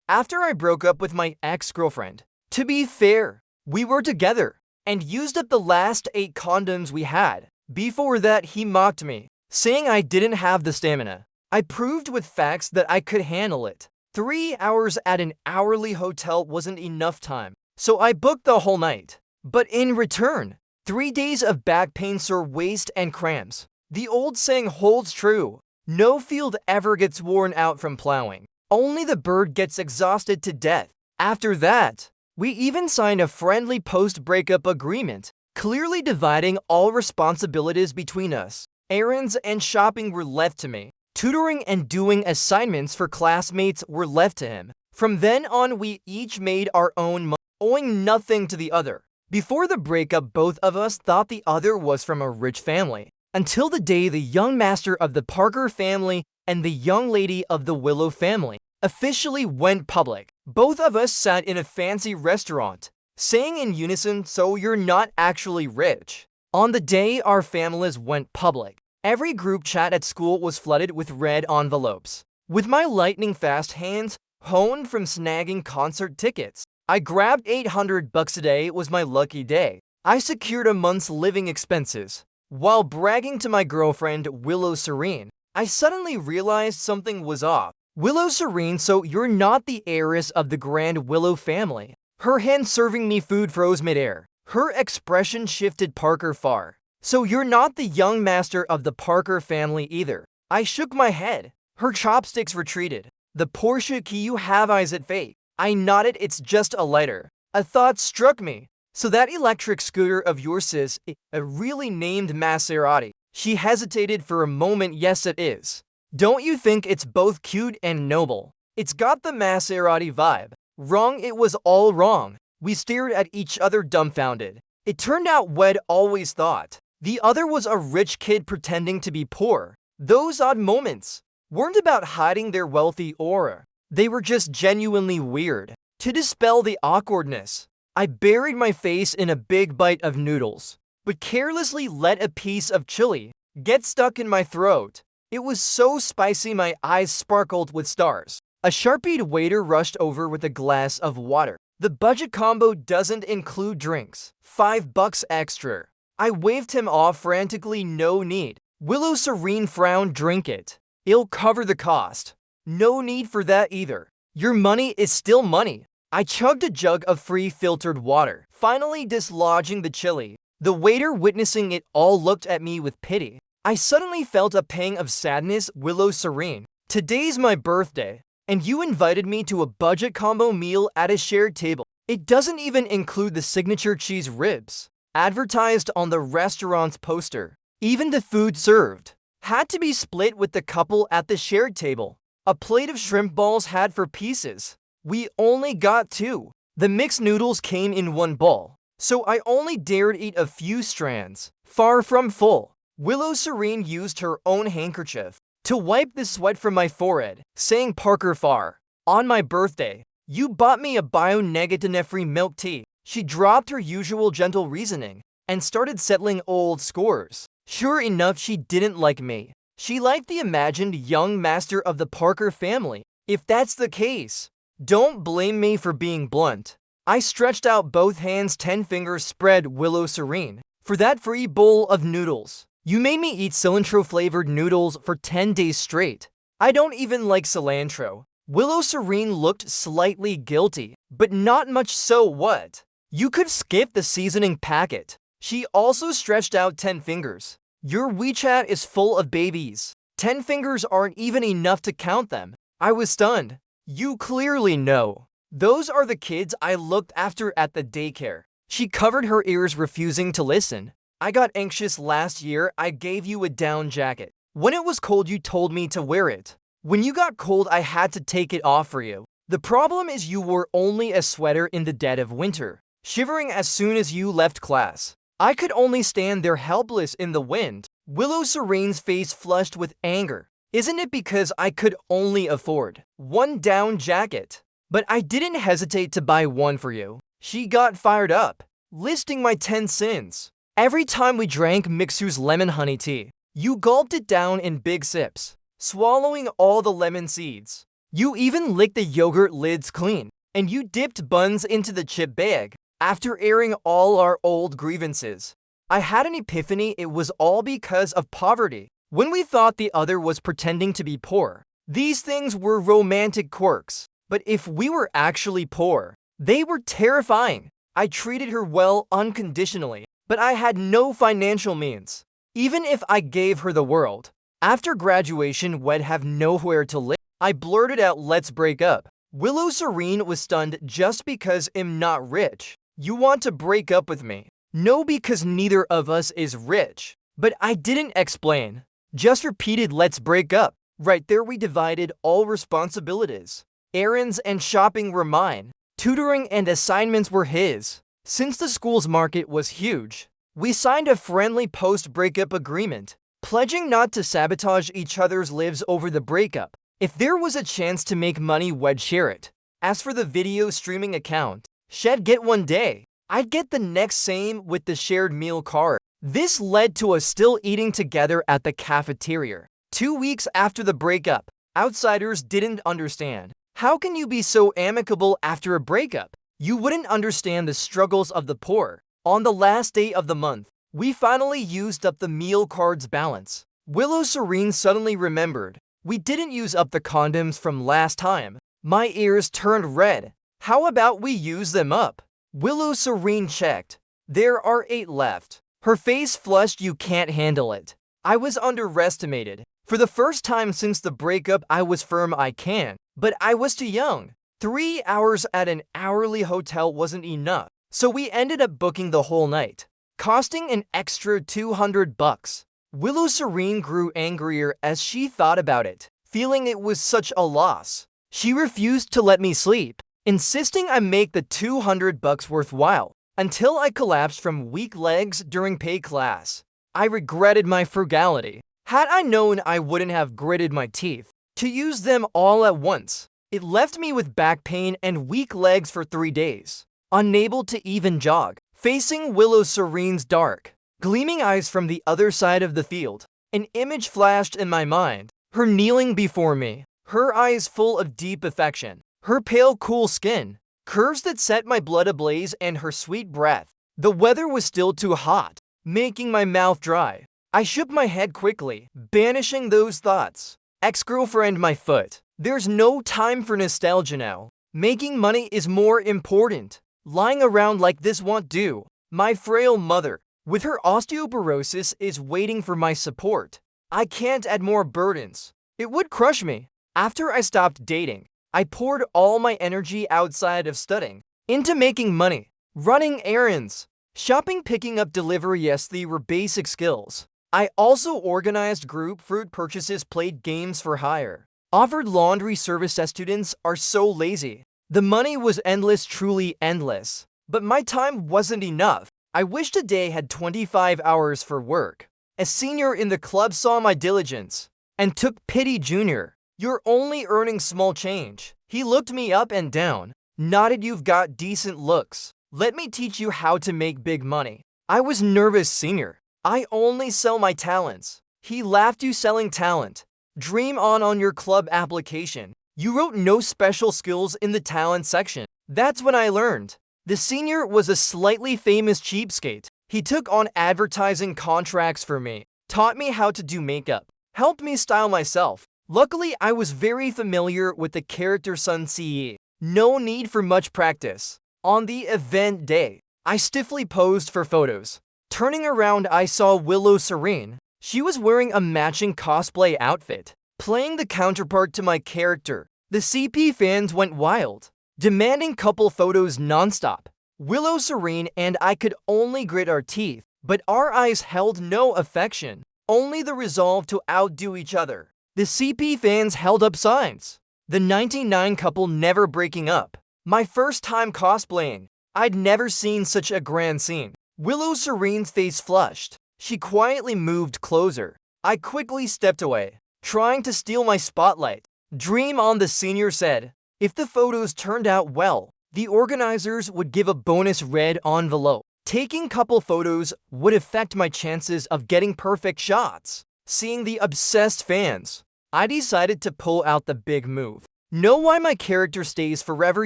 after I broke up with my ex-girlfriend. To be fair, we were together and used up the last 8 condoms we had. Before that, he mocked me, saying I didn't have the stamina. I proved with facts that I could handle it. 3 hours at an hourly hotel wasn't enough time, so I booked the whole night. But in return, 3 days of back pain, sore waist, and cramps. The old saying holds true. No field ever gets worn out from plowing. Only the bird gets exhausted to death. After that, we even signed a friendly post-breakup agreement, clearly dividing all responsibilities between us. Errands and shopping were left to me. Tutoring and doing assignments for classmates were left to him. From then on, we each made our own money, owing nothing to the other. Before the breakup, both of us thought the other was from a rich family, until the day the young master of the Parker family and the young lady of the Willow family officially went public. Both of us sat in a fancy restaurant, saying in unison, "So you're not actually rich." On the day our families went public, every group chat at school was flooded with red envelopes. With my lightning-fast hands honed from snagging concert tickets, I grabbed $800 a day. It was my lucky day. I secured a month's living expenses. While bragging to my girlfriend, Willow Serene, I suddenly realized something was off. "Willow Serene, so you're not the heiress of the grand Willow family." Her hand serving me food froze midair. Her expression shifted. "Parker far. So you're not the young master of the Parker family either." I shook my head. Her chopsticks retreated. "The Porsche key you have, is it fake?" I nodded. "It's just a lighter." A thought struck me. "So that electric scooter of yours is a really named Maserati?" She hesitated for a moment. "Yes, it is. Don't you think it's both cute and noble? It's got the Maserati vibe." Wrong. It was all wrong. We stared at each other dumbfounded. It turned out we'd always thought. The other was a rich kid pretending to be poor. Those odd moments weren't about hiding their wealthy aura. They were just genuinely weird. To dispel the awkwardness, I buried my face in a big bite of noodles, but carelessly let a piece of chili get stuck in my throat. It was so spicy my eyes sparkled with stars. A sharp-eyed waiter rushed over with a glass of water. "The budget combo doesn't include drinks. $5 extra." I waved him off frantically. "No need." Willow Serene frowned. "Drink it. It'll cover the cost." "No need for that either. Your money is still money." I chugged a jug of free filtered water, finally dislodging the chili. The waiter, witnessing it all, looked at me with pity. I suddenly felt a pang of sadness. "Willow Serene, today's my birthday, and you invited me to a budget combo meal at a shared table. It doesn't even include the signature cheese ribs advertised on the restaurant's poster. Even the food served had to be split with the couple at the shared table. A plate of shrimp balls had 4 pieces. We only got 2. The mixed noodles came in 1 bowl, so I only dared eat a few strands. Far from full. Willow Serene used her own handkerchief to wipe the sweat from my forehead, saying, "Parker far. On my birthday, you bought me a bio-negative milk tea." She dropped her usual gentle reasoning and started settling old scores. Sure enough, she didn't like me. She liked the imagined young master of the Parker family. If that's the case, don't blame me for being blunt. I stretched out both hands, 10 fingers spread. "Willow Serene, for that free bowl of noodles. You made me eat cilantro-flavored noodles for 10 days straight. I don't even like cilantro." Willow Serene looked slightly guilty, but not much. "So what? You could skip the seasoning packet." She also stretched out 10 fingers. "Your WeChat is full of babies. 10 fingers aren't even enough to count them." I was stunned. "You clearly know. Those are the kids I looked after at the daycare." She covered her ears, refusing to listen. "I got anxious last year. I gave you a down jacket. When it was cold, you told me to wear it. When you got cold, I had to take it off for you. The problem is you wore only a sweater in the dead of winter, shivering as soon as you left class. I could only stand there helpless in the wind." Willow Serene's face flushed with anger. "Isn't it because I could only afford 1 down jacket? But I didn't hesitate to buy 1 for you." She got fired up, listing my 10 sins. "Every time we drank Mixu's lemon honey tea, you gulped it down in big sips, swallowing all the lemon seeds. You even licked the yogurt lids clean, and you dipped buns into the chip bag after airing all our old grievances. I had an epiphany. It was all because of poverty. When we thought the other was pretending to be poor, these things were romantic quirks. But if we were actually poor, they were terrifying. I treated her well unconditionally, but I had no financial means. Even if I gave her the world, after graduation we'd have nowhere to live. I blurted out, "Let's break up." Willow Serene was stunned. "Just because I'm not rich, you want to break up with me?" "No, because neither of us is rich." But I didn't explain. Just repeated, "Let's break up." Right there we divided all responsibilities. Errands and shopping were mine. Tutoring and assignments were his. Since the school's market was huge, we signed a friendly post-breakup agreement, pledging not to sabotage each other's lives over the breakup. If there was a chance to make money, we'd share it. As for the video streaming account, she'd get one day. I'd get the next, same with the shared meal card. This led to us still eating together at the cafeteria. 2 weeks after the breakup, outsiders didn't understand. How can you be so amicable after a breakup? You wouldn't understand the struggles of the poor. On the last day of the month, we finally used up the meal card's balance. Willow Serene suddenly remembered. We didn't use up the condoms from last time. My ears turned red. How about we use them up? Willow Serene checked. There are 8 left. Her face flushed. "You can't handle it." I was underestimated. For the first time since the breakup, I was firm. I can. But I was too young. 3 hours at an hourly hotel wasn't enough, so we ended up booking the whole night, costing an extra $200. Willow Serene grew angrier as she thought about it, feeling it was such a loss. She refused to let me sleep, insisting I make the $200 worthwhile, until I collapsed from weak legs during pay class. I regretted my frugality. Had I known, I wouldn't have gritted my teeth to use them all at once. It left me with back pain and weak legs for 3 days, unable to even jog. Facing Willow Serene's dark, gleaming eyes from the other side of the field, an image flashed in my mind. Her kneeling before me, her eyes full of deep affection, her pale, cool skin, curves that set my blood ablaze, and her sweet breath. The weather was still too hot, making my mouth dry. I shook my head quickly, banishing those thoughts. Ex-girlfriend, my foot. There's no time for nostalgia now. Making money is more important. Lying around like this won't do. My frail mother, with her osteoporosis, is waiting for my support. I can't add more burdens. It would crush me. After I stopped dating, I poured all my energy outside of studying into making money, running errands, shopping, picking up delivery. Yes, they were basic skills. I also organized group fruit purchases, played games for hire, offered laundry service as students are so lazy. The money was endless, truly endless. But my time wasn't enough. I wished a day had 25 hours for work. A senior in the club saw my diligence and took pity. "Junior, you're only earning small change." He looked me up and down, nodded. "You've got decent looks. Let me teach you how to make big money." I was nervous. "Senior, I only sell my talents." He laughed. "You selling talent? Dream on your club application. You wrote no special skills in the talent section." That's when I learned. The senior was a slightly famous cheapskate. He took on advertising contracts for me, taught me how to do makeup, helped me style myself. Luckily, I was very familiar with the character Sun Ce. No need for much practice. On the event day, I stiffly posed for photos. Turning around, I saw Willow Serene. She was wearing a matching cosplay outfit, playing the counterpart to my character. The CP fans went wild, demanding couple photos nonstop. Willow Serene and I could only grit our teeth, but our eyes held no affection, only the resolve to outdo each other. The CP fans held up signs. The 99 couple never breaking up. My first time cosplaying. I'd never seen such a grand scene. Willow Serene's face flushed. She quietly moved closer. I quickly stepped away, trying to steal my spotlight. "Dream on," the senior said. If the photos turned out well, the organizers would give a bonus red envelope. Taking couple photos would affect my chances of getting perfect shots. Seeing the obsessed fans, I decided to pull out the big move. Know why my character stays forever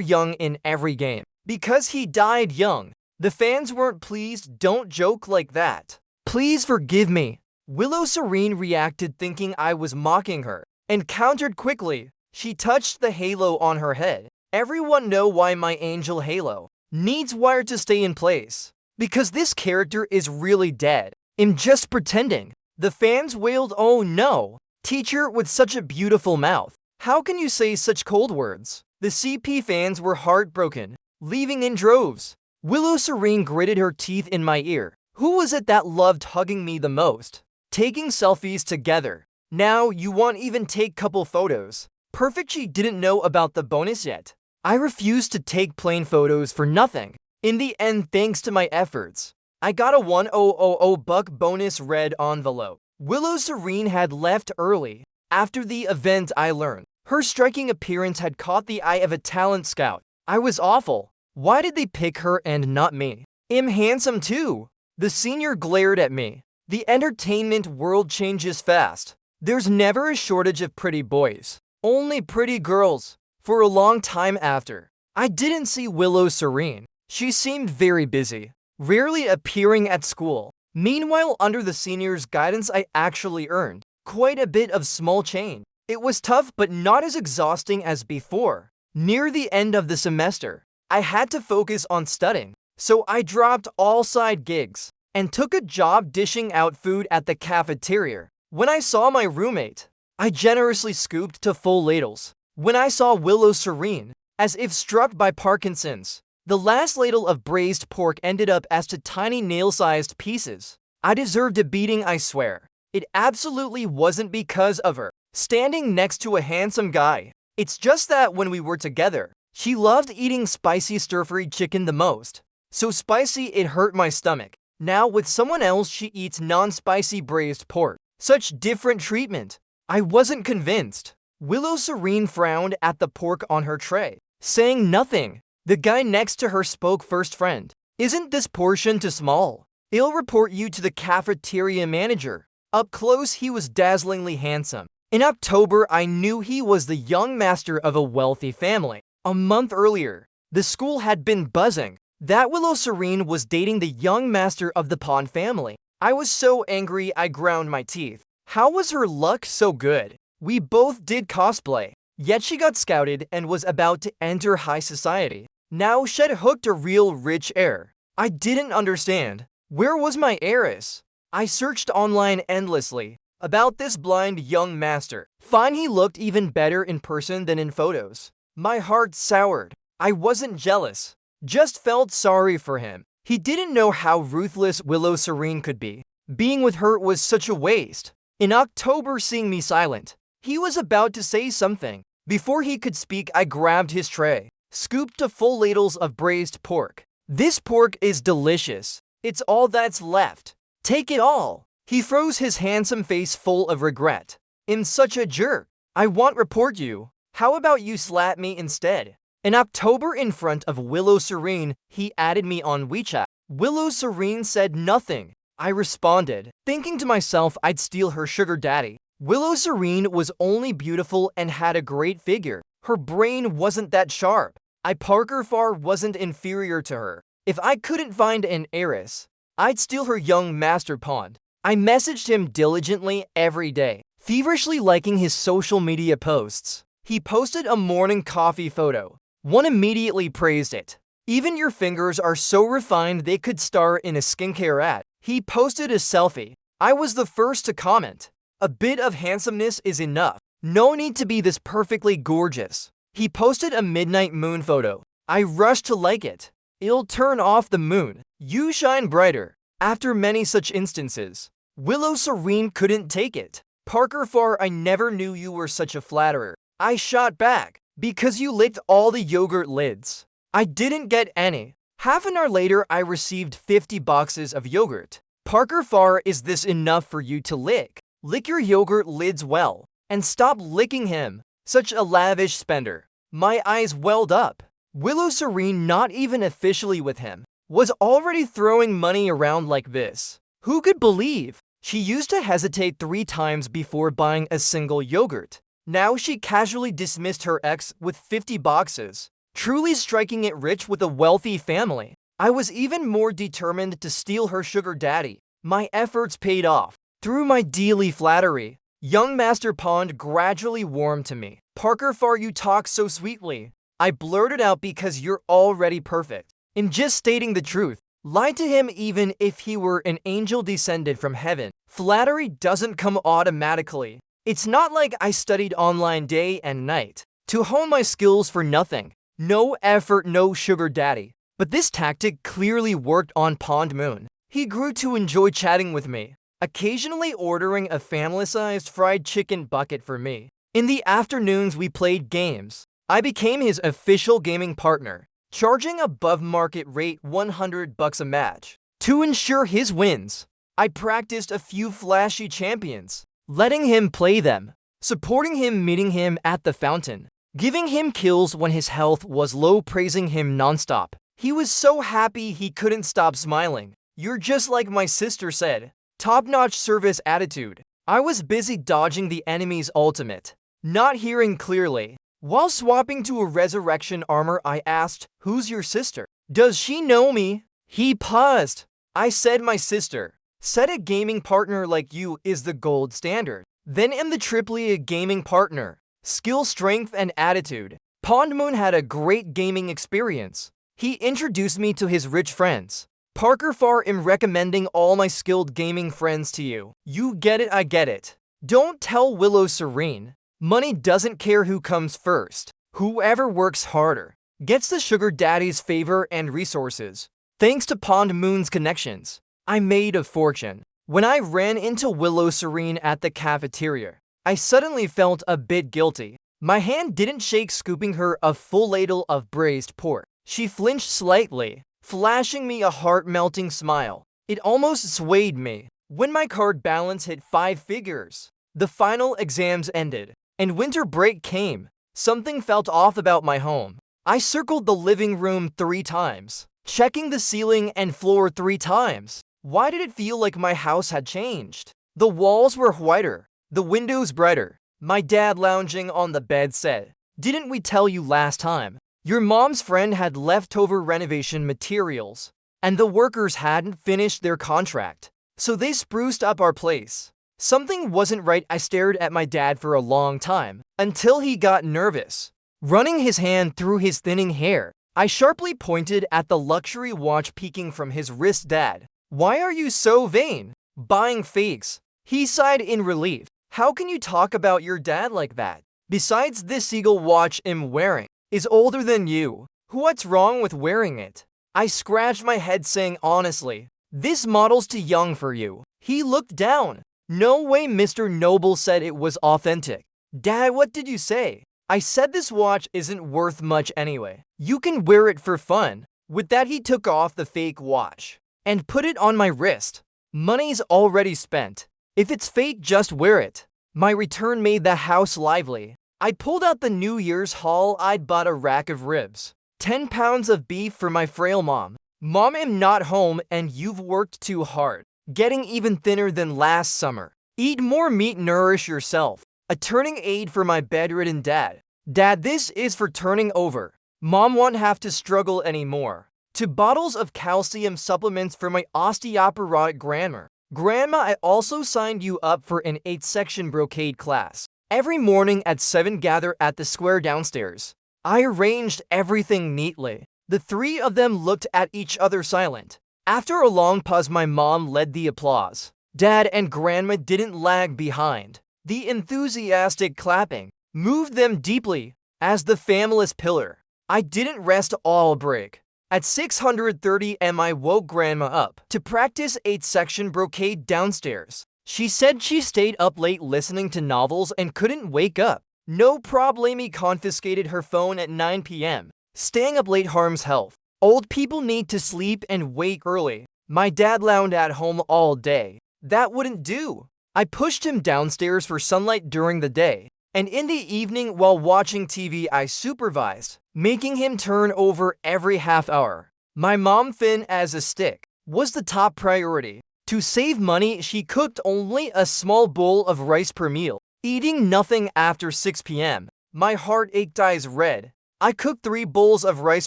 young in every game? Because he died young. The fans weren't pleased. Don't joke like that. Please forgive me. Willow Serene reacted thinking I was mocking her, and countered quickly. She touched the halo on her head. Everyone know why my angel halo needs wire to stay in place. Because this character is really dead. I'm just pretending. The fans wailed, "Oh no! Teacher with such a beautiful mouth. How can you say such cold words?" The CP fans were heartbroken, leaving in droves. Willow Serene gritted her teeth in my ear. Who was it that loved hugging me the most? Taking selfies together. Now you won't even take couple photos. Perfect, she didn't know about the bonus yet. I refused to take plain photos for nothing. In the end, thanks to my efforts, I got a $1,000 bonus red envelope. Willow Serene had left early. After the event, I learned her striking appearance had caught the eye of a talent scout. I was awful. Why did they pick her and not me? I'm handsome too. The senior glared at me. The entertainment world changes fast. There's never a shortage of pretty boys. Only pretty girls. For a long time after, I didn't see Willow Serene. She seemed very busy, rarely appearing at school. Meanwhile, under the seniors' guidance, I actually earned quite a bit of small change. It was tough, but not as exhausting as before. Near the end of the semester, I had to focus on studying, so I dropped all side gigs and took a job dishing out food at the cafeteria. When I saw my roommate, I generously scooped to full ladles. When I saw Willow Serene, as if struck by Parkinson's, the last ladle of braised pork ended up as to tiny nail-sized pieces. I deserved a beating, I swear. It absolutely wasn't because of her standing next to a handsome guy. It's just that when we were together, she loved eating spicy stir-fried chicken the most. So spicy it hurt my stomach. Now with someone else she eats non-spicy braised pork. Such different treatment. I wasn't convinced. Willow Serene frowned at the pork on her tray, saying nothing. The guy next to her spoke first. Friend, isn't this portion too small? I'll report you to the cafeteria manager. Up close he was dazzlingly handsome. In October I knew he was the young master of a wealthy family. A month earlier, the school had been buzzing that Willow Serene was dating the young master of the Pond family. I was so angry I ground my teeth. How was her luck so good? We both did cosplay, yet she got scouted and was about to enter high society. Now she'd hooked a real rich heir. I didn't understand. Where was my heiress? I searched online endlessly about this blind young master. Fine, he looked even better in person than in photos. My heart soured. I wasn't jealous, just felt sorry for him. He didn't know how ruthless Willow Serene could be. Being with her was such a waste. In October, seeing me silent, he was about to say something. Before he could speak, I grabbed his tray, scooped a full ladles of braised pork. This pork is delicious. It's all that's left. Take it all. He froze his handsome face full of regret. I'm such a jerk. I won't report you. How about you slap me instead? In October, in front of Willow Serene, he added me on WeChat. Willow Serene said nothing. I responded, thinking to myself I'd steal her sugar daddy. Willow Serene was only beautiful and had a great figure. Her brain wasn't that sharp. Parker Farr wasn't inferior to her. If I couldn't find an heiress, I'd steal her young master Pond. I messaged him diligently every day, feverishly liking his social media posts. He posted a morning coffee photo. One immediately praised it. Even your fingers are so refined they could star in a skincare ad. He posted a selfie. I was the first to comment. A bit of handsomeness is enough. No need to be this perfectly gorgeous. He posted a midnight moon photo. I rushed to like it. It'll turn off the moon. You shine brighter. After many such instances, Willow Serene couldn't take it. Parker Farr, I never knew you were such a flatterer. I shot back. Because you licked all the yogurt lids. I didn't get any. Half an hour later, I received 50 boxes of yogurt. Parker Farr, is this enough for you to lick? Lick your yogurt lids well, and stop licking him. Such a lavish spender. My eyes welled up. Willow Serene, not even officially with him, was already throwing money around like this. Who could believe? She used to hesitate 3 times before buying a single yogurt. Now she casually dismissed her ex with 50 boxes, truly striking it rich with a wealthy family. I was even more determined to steal her sugar daddy. My efforts paid off. Through my daily flattery, young Master Pond gradually warmed to me. Parker Far, you talk so sweetly. I blurted out because you're already perfect. In just stating the truth, lied to him even if he were an angel descended from heaven. Flattery doesn't come automatically. It's not like I studied online day and night to hone my skills for nothing. No effort, no sugar daddy. But this tactic clearly worked on Pond Moon. He grew to enjoy chatting with me, occasionally ordering a family-sized fried chicken bucket for me. In the afternoons we played games. I became his official gaming partner, charging above market rate $100 a match. To ensure his wins, I practiced a few flashy champions, letting him play them, supporting him, meeting him at the fountain, giving him kills when his health was low, praising him nonstop. He was so happy he couldn't stop smiling. You're just like my sister said. Top-notch service attitude. I was busy dodging the enemy's ultimate, not hearing clearly. While swapping to a resurrection armor, I asked, "Who's your sister? Does she know me?" He paused. I said, "My sister. Said a gaming partner like you is the gold standard. Then in the triply a gaming partner. Skill, strength, and attitude." Pond Moon had a great gaming experience. He introduced me to his rich friends. Parker Far, am recommending all my skilled gaming friends to you. You get it, I get it. Don't tell Willow Serene. Money doesn't care who comes first. Whoever works harder gets the sugar daddy's favor and resources. Thanks to Pond Moon's connections, I made a fortune. When I ran into Willow Serene at the cafeteria, I suddenly felt a bit guilty. My hand didn't shake scooping her a full ladle of braised pork. She flinched slightly, flashing me a heart-melting smile. It almost swayed me. When my card balance hit 5 figures, the final exams ended, and winter break came. Something felt off about my home. I circled the living room 3 times, checking the ceiling and floor 3 times. Why did it feel like my house had changed? The walls were whiter, the windows brighter. My dad, lounging on the bed, said, "Didn't we tell you last time? Your mom's friend had leftover renovation materials, and the workers hadn't finished their contract, so they spruced up our place." Something wasn't right. I stared at my dad for a long time, until he got nervous. Running his hand through his thinning hair, I sharply pointed at the luxury watch peeking from his wrist. "Dad, why are you so vain? Buying fakes?" He sighed in relief. "How can you talk about your dad like that? Besides, this eagle watch I'm wearing is older than you. What's wrong with wearing it?" I scratched my head, saying honestly, "This model's too young for you." He looked down. "No way, Mr. Noble said it was authentic." "Dad, what did you say?" I said, "This watch isn't worth much anyway. You can wear it for fun." With that, he took off the fake watch and put it on my wrist. Money's already spent. If it's fake, just wear it. My return made the house lively. I pulled out the New Year's haul. I'd bought a rack of ribs, 10 pounds of beef for my frail mom. "Mom, I'm not home and you've worked too hard, getting even thinner than last summer. Eat more meat, nourish yourself." A turning aid for my bedridden dad. "Dad, this is for turning over. Mom won't have to struggle anymore." 2 bottles of calcium supplements for my osteoporotic grandma. "Grandma, I also signed you up for an 8-section brocade class. Every morning at 7, gather at the square downstairs." I arranged everything neatly. The 3 of them looked at each other silent. After a long pause, my mom led the applause. Dad and Grandma didn't lag behind. The enthusiastic clapping moved them deeply. As the family's pillar, I didn't rest all break. At 6:30 am, I woke Grandma up to practice 8-section brocade downstairs. She said she stayed up late listening to novels and couldn't wake up. No problemy. Confiscated her phone at 9 p.m. Staying up late harms health. Old people need to sleep and wake early. My dad lounged at home all day. That wouldn't do. I pushed him downstairs for sunlight during the day, and in the evening while watching TV I supervised, making him turn over every half hour. My mom, thin as a stick, was the top priority. To save money, she cooked only a small bowl of rice per meal. Eating nothing after 6 p.m. My heart ached eyes red. I cooked 3 bowls of rice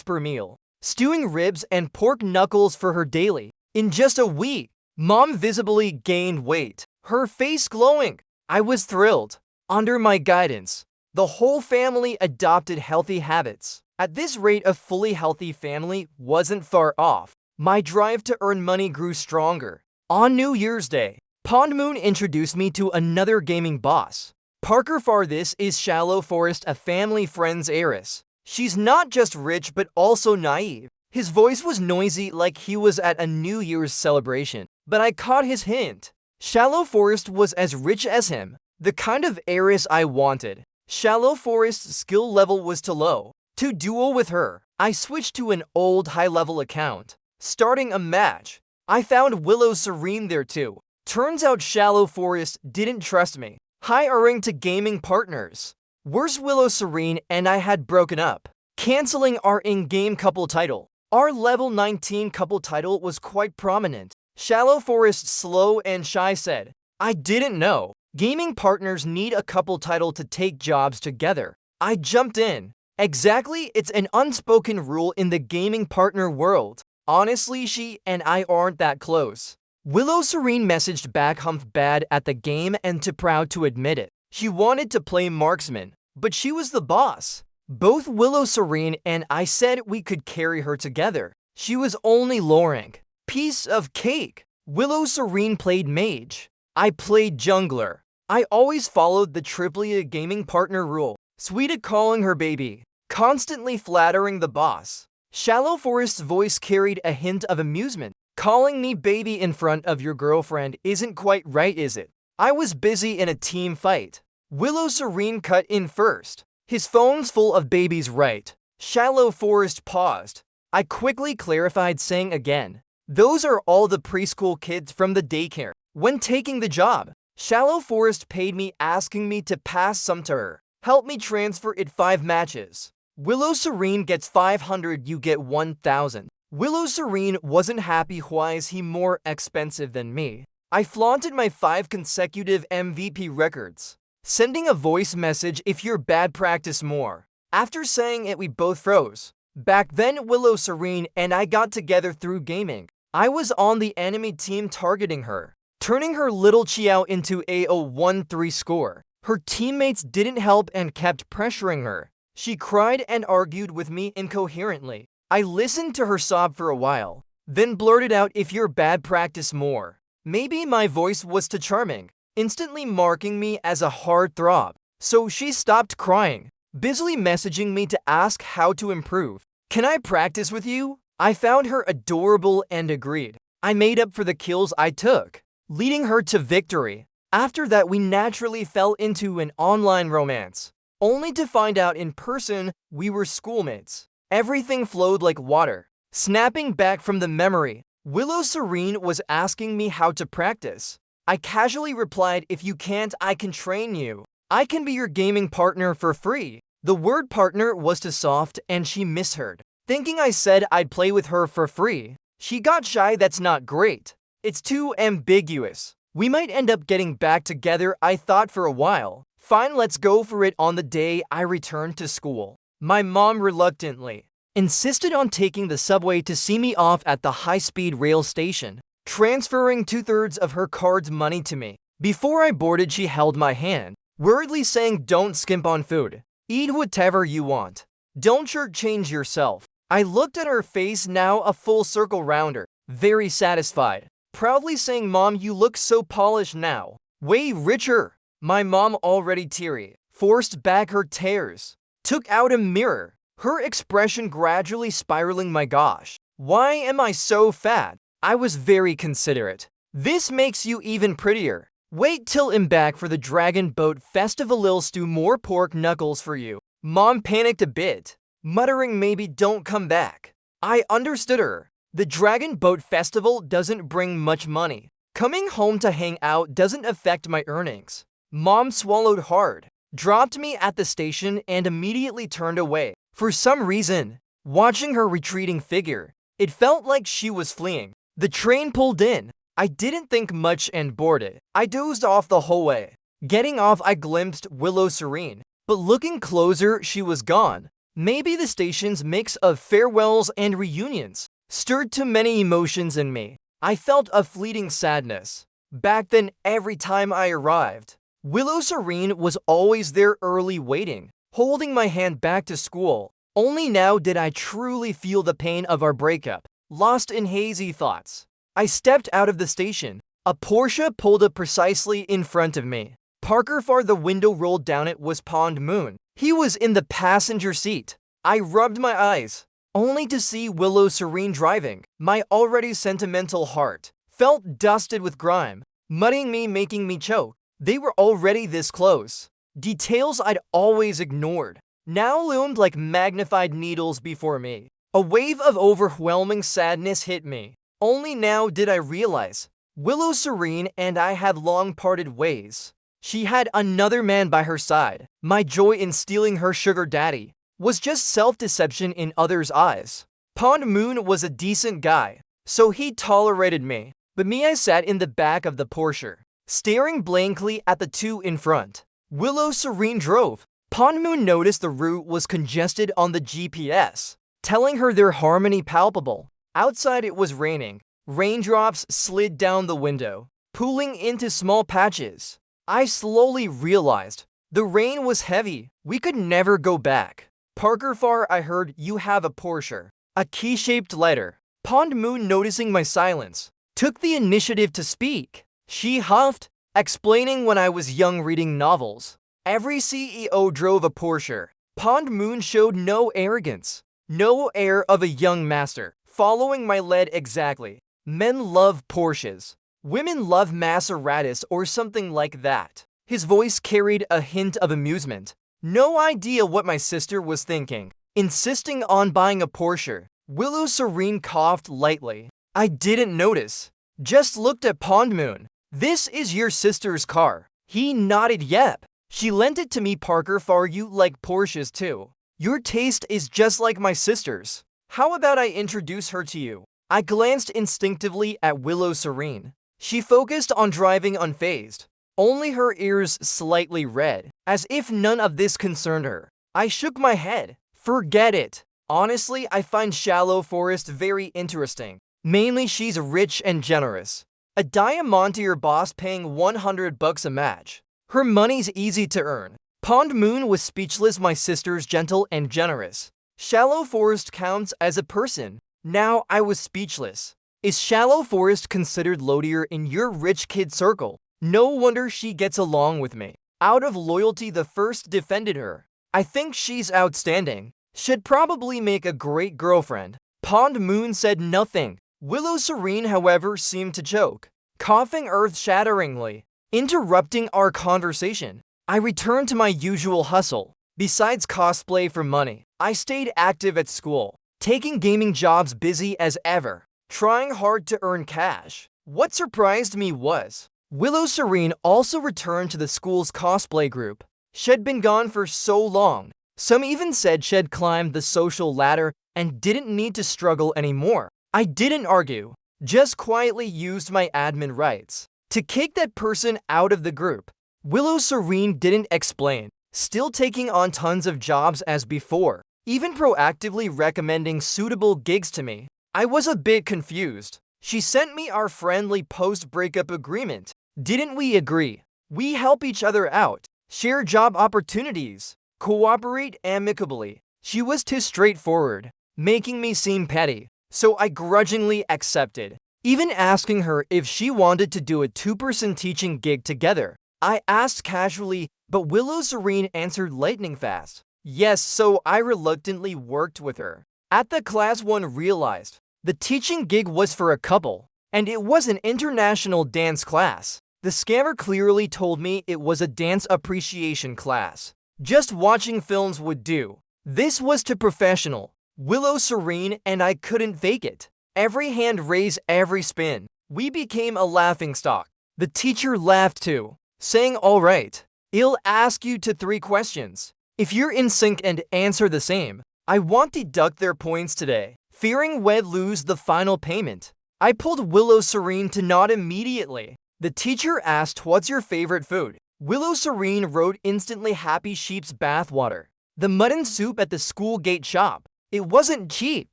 per meal, stewing ribs and pork knuckles for her daily. In just a week, Mom visibly gained weight, her face glowing. I was thrilled. Under my guidance, the whole family adopted healthy habits. At this rate, a fully healthy family wasn't far off. My drive to earn money grew stronger. On New Year's Day, Pond Moon introduced me to another gaming boss. Parker Farr. This is Shallow Forest, a family friend's heiress. She's not just rich but also naive. His voice was noisy like he was at a New Year's celebration, but I caught his hint. Shallow Forest was as rich as him, the kind of heiress I wanted. Shallow Forest's skill level was too low. To duel with her, I switched to an old high-level account. Starting a match, I found Willow Serene there too. Turns out Shallow Forest didn't trust me, hiring to gaming partners. Worse, Willow Serene and I had broken up, canceling our in-game couple title. Our level 19 couple title was quite prominent. Shallow Forest, slow and shy, said, "I didn't know. Gaming partners need a couple title to take jobs together." I jumped in. Exactly, it's an unspoken rule in the gaming partner world. Honestly, she and I aren't that close. Willow Serene messaged back, "Humph bad at the game and too proud to admit it." She wanted to play marksman, but she was the boss. Both Willow Serene and I said we could carry her together. She was only LUONG. Piece of cake. Willow Serene played mage. I played jungler. I always followed the triply gaming partner rule. Sweeta calling her baby, constantly flattering the boss. Shallow Forest's voice carried a hint of amusement. "Calling me baby in front of your girlfriend isn't quite right, is it?" I was busy in a team fight. Willow Serene cut in first. "His phone's full of babies, right?" Shallow Forest paused. I quickly clarified, saying again, "Those are all the preschool kids from the daycare." When taking the job, Shallow Forest paid me, asking me to pass some to her. "Help me transfer it 5 matches." Willow Serene gets 500, you get 1,000. Willow Serene wasn't happy. Why is he more expensive than me? I flaunted my 5 consecutive MVP records, sending a voice message, "If you're bad, practice more." After saying it, we both froze. Back then, Willow Serene and I got together through gaming. I was on the enemy team targeting her, turning her little Chiao into a 0-1-3 score. Her teammates didn't help and kept pressuring her. She cried and argued with me incoherently. I listened to her sob for a while, then blurted out, "If you're bad, practice more." Maybe my voice was too charming, instantly marking me as a heartthrob. So she stopped crying, busily messaging me to ask how to improve. "Can I practice with you?" I found her adorable and agreed. I made up for the kills I took, leading her to victory. After that, we naturally fell into an online romance, only to find out in person we were schoolmates. Everything flowed like water. Snapping back from the memory, Willow Serene was asking me how to practice. I casually replied, "If you can't, I can train you. I can be your gaming partner for free." The word partner was too soft and she misheard, thinking I said I'd play with her for free. She got shy. "That's not great. It's too ambiguous. We might end up getting back together," I thought for a while. "Fine, let's go for it." On the day I returned to school, my mom reluctantly insisted on taking the subway to see me off at the high-speed rail station, transferring 2/3 of her card's money to me. Before I boarded, she held my hand, worriedly saying, "Don't skimp on food. Eat whatever you want. Don't shortchange yourself." I looked at her face, now a full circle round her, very satisfied, proudly saying, "Mom, you look so polished now. Way richer." My mom, already teary, forced back her tears, took out a mirror, her expression gradually spiraling. "My gosh, why am I so fat?" I was very considerate. "This makes you even prettier. Wait till I'm back for the Dragon Boat Festival. I'll stew more pork knuckles for you." Mom panicked a bit, muttering, "Maybe don't come back." I understood her. The Dragon Boat Festival doesn't bring much money. Coming home to hang out doesn't affect my earnings. Mom swallowed hard, dropped me at the station, and immediately turned away. For some reason, watching her retreating figure, it felt like she was fleeing. The train pulled in. I didn't think much and boarded. I dozed off the whole way. Getting off, I glimpsed Willow Serene, but looking closer, she was gone. Maybe the station's mix of farewells and reunions stirred too many emotions in me. I felt a fleeting sadness. Back then, every time I arrived, Willow Serene was always there early waiting, holding my hand back to school. Only now did I truly feel the pain of our breakup, lost in hazy thoughts. I stepped out of the station. A Porsche pulled up precisely in front of me. Parker far the window rolled down, it was Pond Moon. He was in the passenger seat. I rubbed my eyes, only to see Willow Serene driving. My already sentimental heart felt dusted with grime, muddying me, making me choke. They were already this close. Details I'd always ignored now loomed like magnified needles before me. A wave of overwhelming sadness hit me. Only now did I realize Willow Serene and I had long parted ways. She had another man by her side. My joy in stealing her sugar daddy was just self-deception in others' eyes. Pond Moon was a decent guy, so he tolerated me. But me, I sat in the back of the Porsche, staring blankly at the two in front. Willow Serene drove. Pond Moon noticed the route was congested on the GPS, telling her their harmony palpable. Outside it was raining. Raindrops slid down the window, pooling into small patches. I slowly realized the rain was heavy. We could never go back. Parker far, I heard, you have a Porsche. A key-shaped letter. Pond Moon, noticing my silence, took the initiative to speak. She huffed, explaining when I was young reading novels. Every CEO drove a Porsche. Pond Moon showed no arrogance, no air of a young master, following my lead exactly. Men love Porsches. Women love Maseratis or something like that. His voice carried a hint of amusement. No idea what my sister was thinking. Insisting on buying a Porsche, Willow Serene coughed lightly. I didn't notice. Just looked at Pond Moon. This is your sister's car. He nodded yep. She lent it to me. Parker far, you like Porsches too. Your taste is just like my sister's. How about I introduce her to you? I glanced instinctively at Willow Serene. She focused on driving unfazed, only her ears slightly red, as if none of this concerned her. I shook my head. Forget it. Honestly, I find Shallow Forest very interesting. Mainly she's rich and generous. A Diamantier boss paying $100 a match. Her money's easy to earn. Pond Moon was speechless. My sister's gentle and generous. Shallow Forest counts as a person. Now I was speechless. Is Shallow Forest considered loadier in your rich kid circle? No wonder she gets along with me. Out of loyalty, the first defended her. I think she's outstanding. Should probably make a great girlfriend. Pond Moon said nothing. Willow Serene, however, seemed to choke, coughing earth-shatteringly, interrupting our conversation. I returned to my usual hustle. Besides cosplay for money, I stayed active at school, taking gaming jobs, busy as ever, trying hard to earn cash. What surprised me was Willow Serene also returned to the school's cosplay group. She'd been gone for so long. Some even said she'd climbed the social ladder and didn't need to struggle anymore. I didn't argue, just quietly used my admin rights to kick that person out of the group. Willow Serene didn't explain, still taking on tons of jobs as before, even proactively recommending suitable gigs to me. I was a bit confused. She sent me our friendly post-breakup agreement. Didn't we agree? We help each other out, share job opportunities, cooperate amicably. She was too straightforward, making me seem petty, so I grudgingly accepted, even asking her if she wanted to do a two-person teaching gig together. I asked casually, but Willow Serene answered lightning fast. Yes, so I reluctantly worked with her. At the class, one realized the teaching gig was for a couple, and it was an international dance class. The scammer clearly told me it was a dance appreciation class. Just watching films would do. This was too professional. Willow Serene and I couldn't fake it. Every hand raised, every spin. We became a laughingstock. The teacher laughed too, saying, all right, I'll ask you 3 questions. If you're in sync and answer the same, I won't deduct their points today, fearing we'd lose the final payment. I pulled Willow Serene to nod immediately. The teacher asked, what's your favorite food? Willow Serene wrote instantly happy sheep's bathwater. The mutton soup at the school gate shop. It wasn't cheap.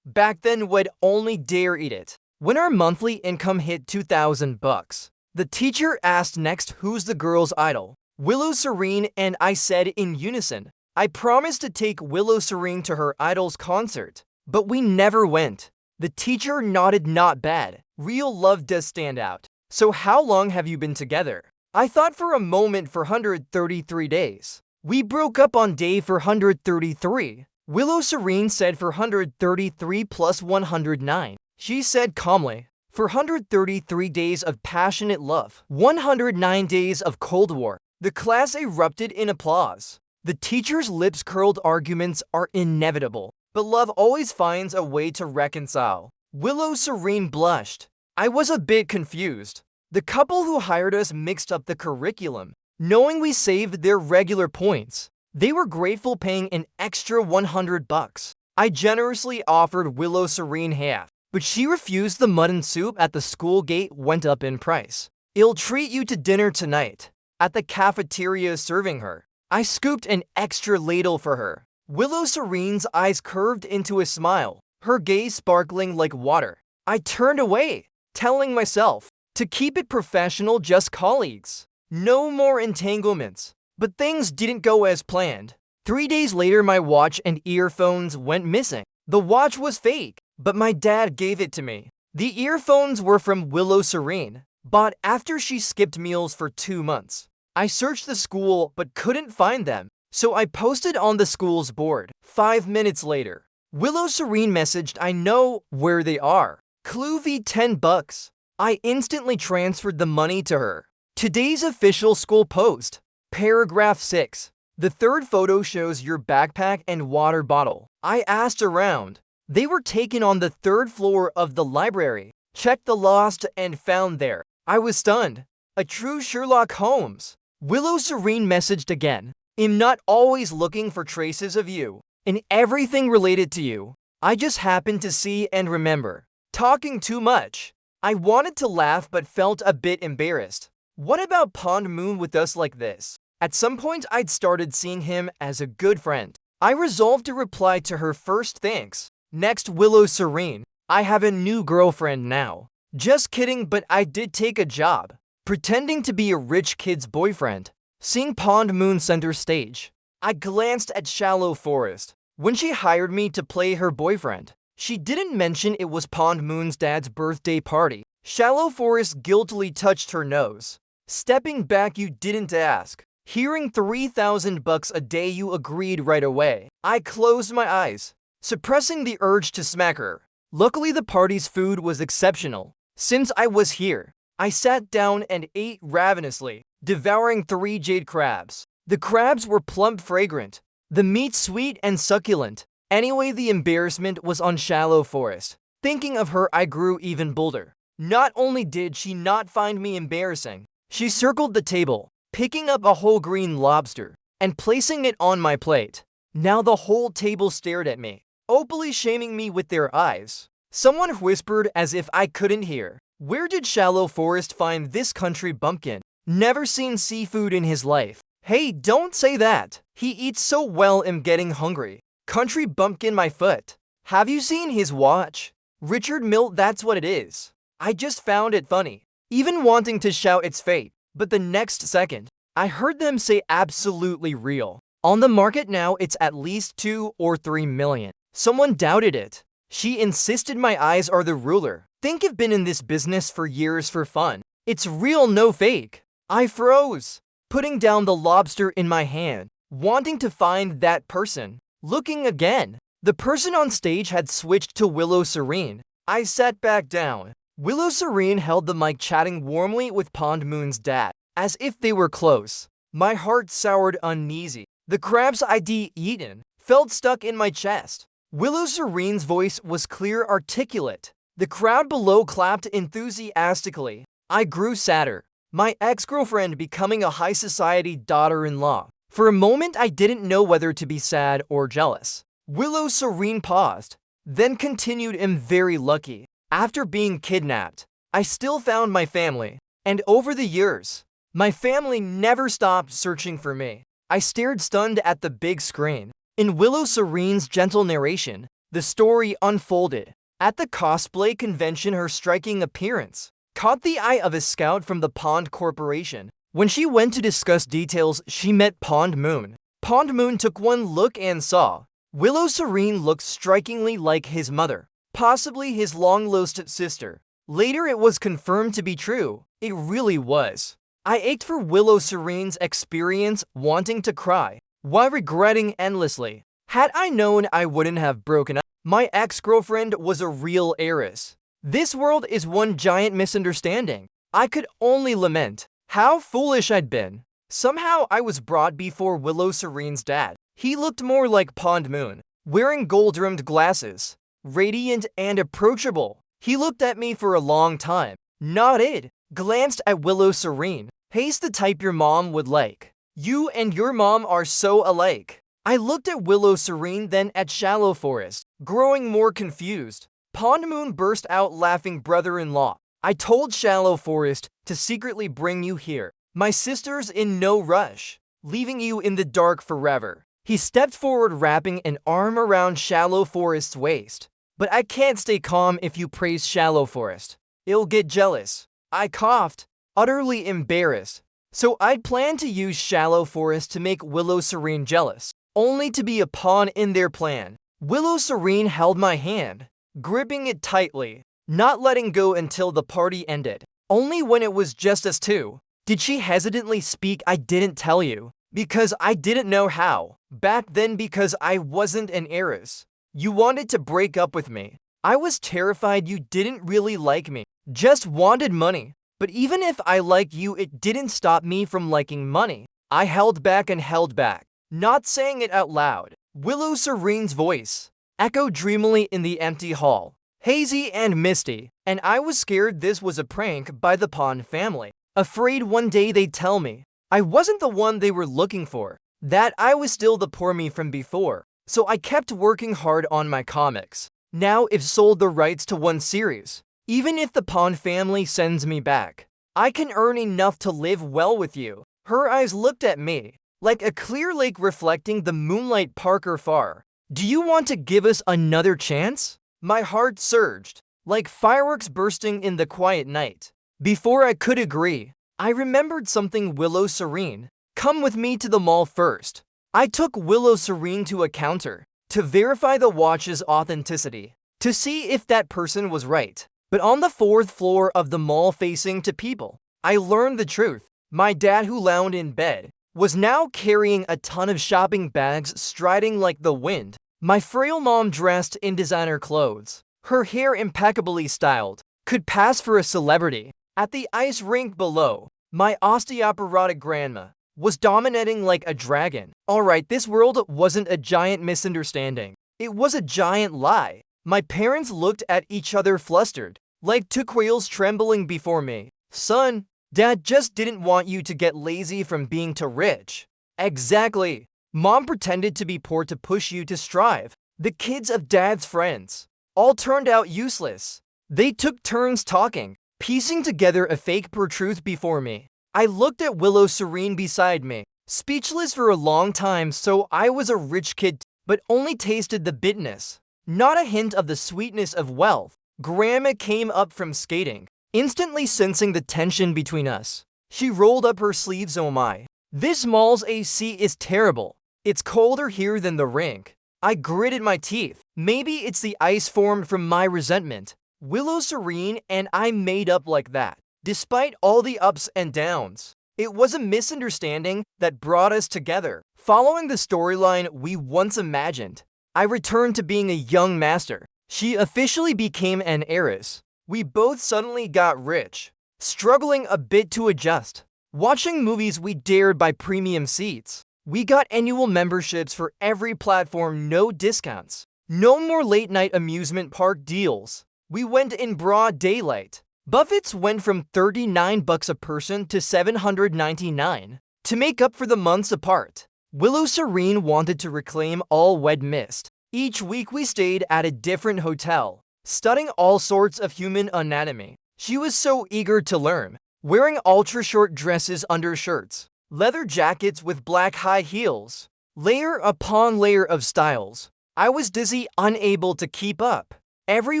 Back then would only dare eat it. When our monthly income hit $2,000, the teacher asked next who's the girl's idol. Willow Serene, and I said in unison. I promised to take Willow Serene to her idol's concert, but we never went. The teacher nodded, not bad. Real love does stand out. So how long have you been together? I thought for a moment for 133 days. We broke up on day 433. Willow Serene said for 133 plus 109. She said calmly, for 133 days of passionate love, 109 days of Cold War. The class erupted in applause. The teacher's lips curled. Arguments are inevitable, but love always finds a way to reconcile. Willow Serene blushed. I was a bit confused. The couple who hired us mixed up the curriculum, knowing we saved their regular points. They were grateful, paying an extra $100. I generously offered Willow Serene half, but she refused. The mutton soup at the school gate went up in price. I'll treat you to dinner tonight. At the cafeteria serving her, I scooped an extra ladle for her. Willow Serene's eyes curved into a smile, her gaze sparkling like water. I turned away, telling myself to keep it professional, just colleagues. No more entanglements. But things didn't go as planned. 3 days later, my watch and earphones went missing. The watch was fake, but my dad gave it to me. The earphones were from Willow Serene, bought after she skipped meals for 2 months. I searched the school but couldn't find them, so I posted on the school's board. 5 minutes later, Willow Serene messaged, I know where they are. Clue V, $10. I instantly transferred the money to her. Today's official school post. Paragraph 6. The third photo shows your backpack and water bottle. I asked around. They were taken on the 3rd floor of the library. Checked the lost and found there. I was stunned. A true Sherlock Holmes. Willow Serene messaged again. I'm not always looking for traces of you in everything related to you. I just happened to see and remember. Talking too much. I wanted to laugh but felt a bit embarrassed. What about Pond Moon with us like this? At some point, I'd started seeing him as a good friend. I resolved to reply to her first. Thanks. Next, Willow Serene. I have a new girlfriend now. Just kidding, but I did take a job, pretending to be a rich kid's boyfriend. Seeing Pond Moon center stage, I glanced at Shallow Forest. When she hired me to play her boyfriend, she didn't mention it was Pond Moon's dad's birthday party. Shallow Forest guiltily touched her nose. Stepping back, you didn't ask. Hearing $3,000 a day, you agreed right away. I closed my eyes, suppressing the urge to smack her. Luckily, the party's food was exceptional. Since I was here, I sat down and ate ravenously, devouring 3 jade crabs. The crabs were plump, fragrant, the meat sweet and succulent. Anyway, the embarrassment was on Shallow Forest. Thinking of her, I grew even bolder. Not only did she not find me embarrassing, she circled the table, picking up a whole green lobster and placing it on my plate. Now the whole table stared at me, openly shaming me with their eyes. Someone whispered as if I couldn't hear. Where did Shallow Forest find this country bumpkin? Never seen seafood in his life. Hey, don't say that. He eats so well, I'm getting hungry. Country bumpkin, my foot. Have you seen his watch? Richard Mille, that's what it is. I just found it funny, even wanting to shout its fate. But the next second, I heard them say absolutely real. On the market now, it's at least 2 or 3 million. Someone doubted it. She insisted my eyes are the ruler. Think I've been in this business for years for fun. It's real, no fake. I froze, putting down the lobster in my hand, wanting to find that person. Looking again, the person on stage had switched to Willow Serene. I sat back down. Willow Serene held the mic, chatting warmly with Pond Moon's dad, as if they were close. My heart soured uneasy. The crabs I'd eaten felt stuck in my chest. Willow Serene's voice was clear, articulate. The crowd below clapped enthusiastically. I grew sadder. My ex-girlfriend becoming a high society daughter-in-law. For a moment, I didn't know whether to be sad or jealous. Willow Serene paused, then continued, I'm very lucky. After being kidnapped, I still found my family. And over the years, My family never stopped searching for me. I stared stunned at the big screen. In Willow Serene's gentle narration, the story unfolded. At the cosplay convention, her striking appearance caught the eye of a scout from the Pond Corporation. When she went to discuss details, she met Pond Moon. Pond Moon took one look and saw Willow Serene looked strikingly like his mother, possibly his long-lost sister. Later, it was confirmed to be true. It really was. I ached for Willow Serene's experience, wanting to cry, while regretting endlessly. Had I known, I wouldn't have broken up. My ex-girlfriend was a real heiress. This world is one giant misunderstanding. I could only lament how foolish I'd been. Somehow I was brought before Willow Serene's dad. He looked more like Pond Moon, wearing gold-rimmed glasses, radiant and approachable. He looked at me for a long time, nodded, glanced at Willow Serene. "He's the type your mom would like. You and your mom are so alike." I looked at Willow Serene, then at Shallow Forest, growing more confused. Pond Moon burst out laughing. "Brother-in-law, I told Shallow Forest to secretly bring you here. My sister's in no rush, leaving you in the dark forever." He stepped forward, wrapping an arm around Shallow Forest's waist. "But I can't stay calm if you praise Shallow Forest. It'll get jealous." I coughed, utterly embarrassed. So I'd planned to use Shallow Forest to make Willow Serene jealous, only to be a pawn in their plan. Willow Serene held my hand, gripping it tightly, not letting go until the party ended. Only when it was just us two did she hesitantly speak. "I didn't tell you because I didn't know how. Back then, because I wasn't an heiress. You wanted to break up with me. I was terrified you didn't really like me, just wanted money. But even if I liked you, it didn't stop me from liking money." I held back and held back, not saying it out loud. Willow Serene's voice echoed dreamily in the empty hall, hazy and misty, and I was scared this was a prank by the Pond family, afraid one day they'd tell me I wasn't the one they were looking for, that I was still the poor me from before. So I kept working hard on my comics. Now I've sold the rights to one series. Even if the Pond family sends me back, I can earn enough to live well with you. Her eyes looked at me like a clear lake reflecting the moonlight. "Parker Farr, do you want to give us another chance?" My heart surged, like fireworks bursting in the quiet night. Before I could agree, I remembered something. "Willow Serene, come with me to the mall first." I took Willow Serene to a counter to verify the watch's authenticity, to see if that person was right. But on the 4th floor of the mall facing to people, I learned the truth. My dad, who lounged in bed, was now carrying a ton of shopping bags, striding like the wind. My frail mom, dressed in designer clothes, her hair impeccably styled, could pass for a celebrity. At the ice rink below, my osteoporotic grandma was dominating like a dragon. Alright, this world wasn't a giant misunderstanding. It was a giant lie. My parents looked at each other flustered, like two quails trembling before me. "Son, Dad just didn't want you to get lazy from being too rich." "Exactly. Mom pretended to be poor to push you to strive." The kids of Dad's friends all turned out useless. They took turns talking, piecing together a fake truth before me. I looked at Willow Serene beside me, speechless for a long time. So I was a rich kid, but only tasted the bitterness, not a hint of the sweetness of wealth. Grandma came up from skating, instantly sensing the tension between us. She rolled up her sleeves. "Oh my, this mall's AC is terrible. It's colder here than the rink." I gritted my teeth. Maybe it's the ice formed from my resentment. Willow Serene and I made up like that. Despite all the ups and downs, it was a misunderstanding that brought us together. Following the storyline we once imagined, I returned to being a young master. She officially became an heiress. We both suddenly got rich, struggling a bit to adjust. Watching movies, we dared buy premium seats. We got annual memberships for every platform, no discounts. No more late-night amusement park deals. We went in broad daylight. Buffets went from $39 a person to $799 to make up for the months apart. Willow Serene wanted to reclaim all we'd missed. Each week we stayed at a different hotel, studying all sorts of human anatomy. She was so eager to learn. wearing ultra-short dresses under shirts, leather jackets with black high heels, layer upon layer of styles. I was dizzy, unable to keep up. Every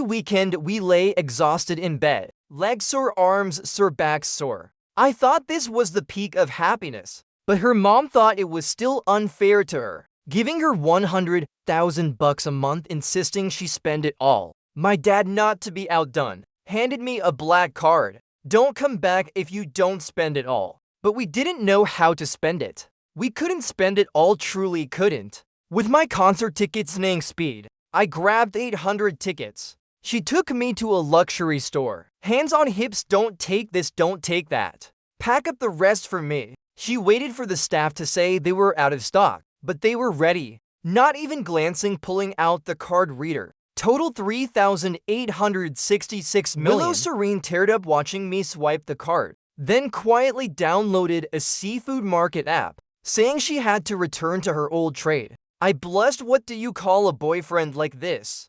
weekend we lay exhausted in bed, legs sore, arms sore, back sore. I thought this was the peak of happiness, but her mom thought it was still unfair to her, giving her $100,000 a month, insisting she spend it all. My dad, not to be outdone, handed me a black card. Don't come back if you don't spend it all. But we didn't know how to spend it. We couldn't spend it all, truly couldn't. With my concert tickets snaking speed, I grabbed 800 tickets. She took me to a luxury store. Hands on hips, don't take this, don't take that. Pack up the rest for me. She waited for the staff to say they were out of stock, but they were ready. Not even glancing, pulling out the card reader. Total 3,866 million. Willow Serene teared up watching me swipe the card, then quietly downloaded a seafood market app, saying she had to return to her old trade. I blushed. What do you call a boyfriend like this?